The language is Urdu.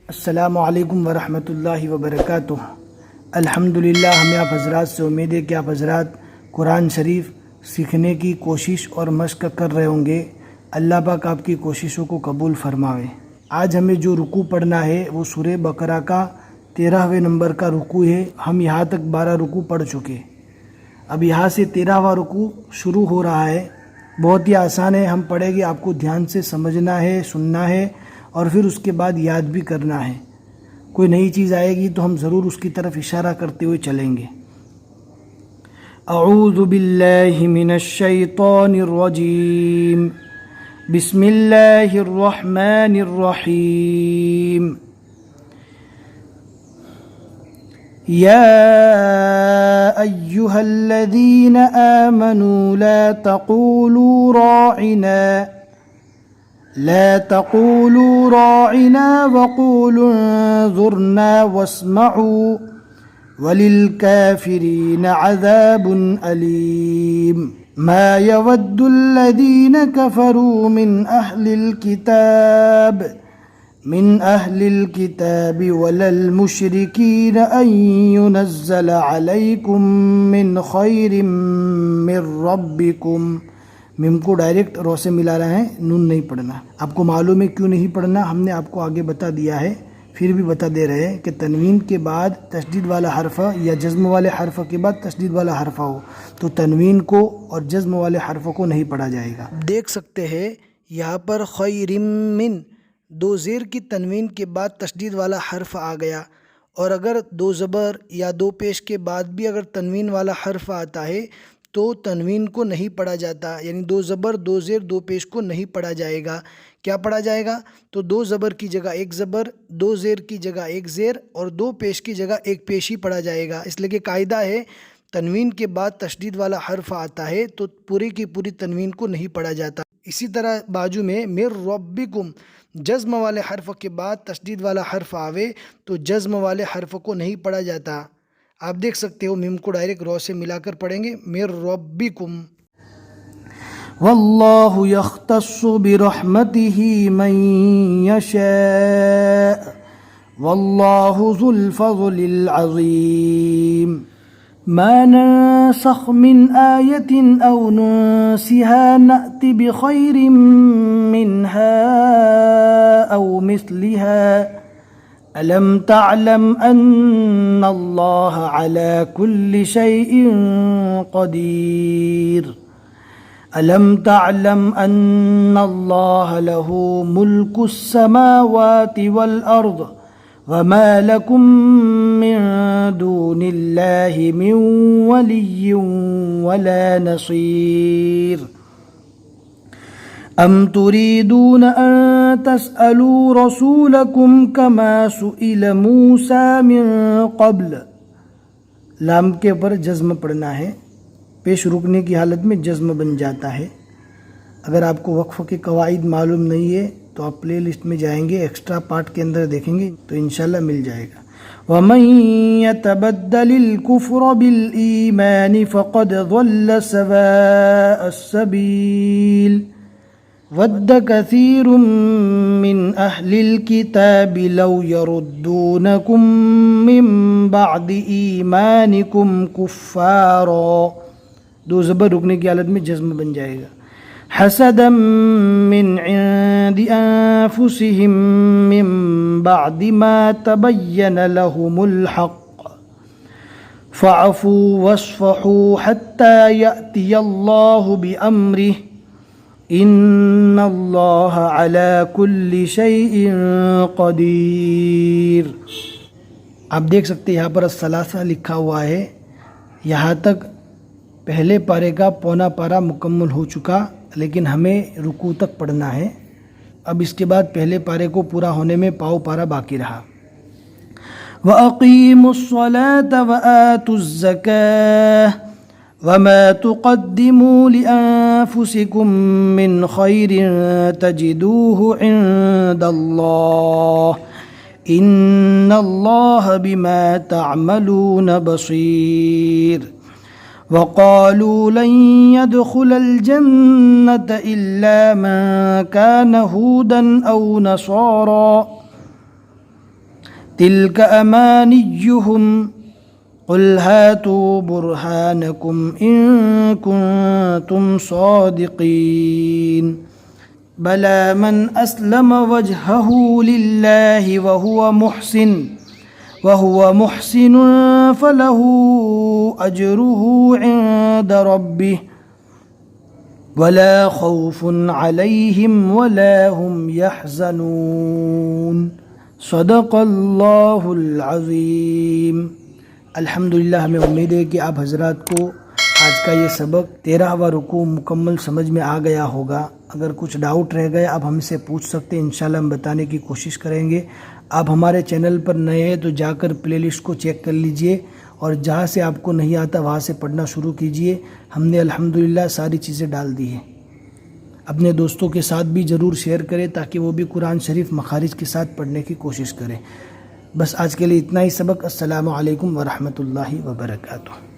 السلام علیکم ورحمۃ اللہ وبرکاتہ۔ الحمدللہ، ہمیں آپ حضرات سے امید ہے کہ آپ حضرات قرآن شریف سیکھنے کی کوشش اور مشق کر رہے ہوں گے۔ اللہ پاک آپ کی کوششوں کو قبول فرماوے۔ آج ہمیں جو رکوع پڑھنا ہے وہ سورہ بقرہ کا 13ویں نمبر کا رکوع ہے۔ ہم یہاں تک 12 رکوع پڑھ چکے، اب یہاں سے 13واں رکوع شروع ہو رہا ہے۔ بہت ہی آسان ہے، ہم پڑھیں گے، آپ کو دھیان سے سمجھنا ہے، سننا ہے اور پھر اس کے بعد یاد بھی کرنا ہے۔ کوئی نئی چیز آئے گی تو ہم ضرور اس کی طرف اشارہ کرتے ہوئے چلیں گے۔ اعوذ باللہ من الشیطان الرجیم، بسم اللہ الرحمن الرحیم۔ یا ایہا الذین آمنوا لا تقولوا راعنا وقولوا انظرنا واسمعوا وللكافرين عذاب أليم۔ ما يود الذين كفروا من أهل الكتاب ولا المشركين أن ينزل عليكم من خير من ربكم۔ میم کو ڈائریکٹ رو سے ملا رہے ہیں، نون نہیں پڑھنا۔ آپ کو معلوم ہے کیوں نہیں پڑھنا، ہم نے آپ کو آگے بتا دیا ہے، پھر بھی بتا دے رہے ہیں کہ تنوین کے بعد تشدید والا حرف یا جزم والے حرف کے بعد تشدید والا حرف ہو تو تنوین کو اور جزم والے حرف کو نہیں پڑھا جائے گا۔ دیکھ سکتے ہیں یہاں پر خیر من، دو زیر کی تنوین کے بعد تشدید والا حرف آ گیا، اور اگر دو زبر یا دو پیش کے بعد بھی اگر تنوین والا حرف آتا ہے تو تنوین کو نہیں پڑھا جاتا، یعنی دو زبر دو زیر دو پیش کو نہیں پڑھا جائے گا۔ کیا پڑھا جائے گا؟ تو دو زبر کی جگہ ایک زبر، دو زیر کی جگہ ایک زیر اور دو پیش کی جگہ ایک پیش ہی پڑھا جائے گا۔ اس لیے کہ قاعدہ ہے تنوین کے بعد تشدید والا حرف آتا ہے تو پوری کی پوری تنوین کو نہیں پڑھا جاتا۔ اسی طرح بازو میں مر ربکم، جزم والے حرف کے بعد تشدید والا حرف آوے تو جزم والے حرف کو نہیں پڑھا جاتا۔ آپ دیکھ سکتے ہو میم کو ڈائریکٹ رو سے ملا کر پڑھیں گے، مر ربکم۔ واللہ یختص برحمتہ من یشاء واللہ ذو الفضل العظیم۔ ما ننسخ من آیت او ننسها نأت بخیر منها او مثلها ألم تعلم أن الله على كل شيء قدير ألم تعلم أن الله له ملك السماوات والأرض وما لكم من دون الله من ولي ولا نصير ام تريدون ان تسألوا رسولكم كما سئل موسى من قبل۔ لام کے اوپر جزم پڑھنا ہے، پیش رکنے کی حالت میں جزم بن جاتا ہے۔ اگر آپ کو وقف کے قواعد معلوم نہیں ہے تو آپ پلے لسٹ میں جائیں گے، ایکسٹرا پارٹ کے اندر دیکھیں گے تو انشاءاللہ مل جائے گا۔ وَمَن يَتَبَدَّلِ الْكُفْرَ بِالْإِيمَانِ فَقَدْ ضَلَّ سَوَاءَ السَّبِيلِ وَدَّ كَثِيرٌ مِّنْ أَهْلِ الْكِتَابِ لَوْ يَرُدُّونَكُم مِّن بَعْدِ إِيمَانِكُمْ كُفَّارًا، دو زبر رکنے کی حالت میں جزم بن جائے گا۔ حَسَدًا مِّنْ عِندِ أَنفُسِهِم مِّن بَعْدِ مَا تَبَيَّنَ لَهُمُ الْحَقُّ فَاعْفُوا وَاصْفَحُوا حَتَّى يَأْتِيَ اللَّهُ بِأَمْرِهِ ان اللہ علی کل شیء قدیر۔ آپ دیکھ سکتے ہیں یہاں پر الثلاثہ لکھا ہوا ہے۔ یہاں تک پہلے پارے کا پونا پارا مکمل ہو چکا، لیکن ہمیں رکوع تک پڑھنا ہے۔ اب اس کے بعد پہلے پارے کو پورا ہونے میں پاؤ پارا باقی رہا۔ وَأَقِيمُوا الصَّلَاةَ وَآتُوا الزَّكَاةَ وَمَا تُقَدِّمُوا لِأَنفُسِكُم مِّنْ خَيْرٍ تَجِدُوهُ عِندَ اللَّهِ إِنَّ اللَّهَ بِمَا تَعْمَلُونَ بَصِيرٌ۔ وقالوا لن يدخل الجنة إلا من كان هودا أو نصارى تلك أمانيهم قل هاتوا برهانكم إن كنتم صادقين بلى من أسلم وجهه لله وهو محسن فله أجره عند ربه ولا خوف عليهم ولا هم يحزنون صدق اللہ العظیم۔ الحمدللہ، ہمیں امید ہے کہ آپ حضرات کو آج کا یہ سبق 13واں رکوع مکمل سمجھ میں آ گیا ہوگا۔ اگر کچھ ڈاؤٹ رہ گئے آپ ہم سے پوچھ سکتے ہیں، انشاءاللہ ہم بتانے کی کوشش کریں گے۔ آپ ہمارے چینل پر نئے ہیں تو جا کر پلے لسٹ کو چیک کر لیجئے، اور جہاں سے آپ کو نہیں آتا وہاں سے پڑھنا شروع کیجئے۔ ہم نے الحمدللہ ساری چیزیں ڈال دی ہیں۔ اپنے دوستوں کے ساتھ بھی ضرور شیئر کریں تاکہ وہ بھی قرآن شریف مخارج کے ساتھ پڑھنے کی کوشش کریں۔ بس آج کے لیے اتنا ہی سبق۔ السلام علیکم ورحمۃ اللہ وبرکاتہ۔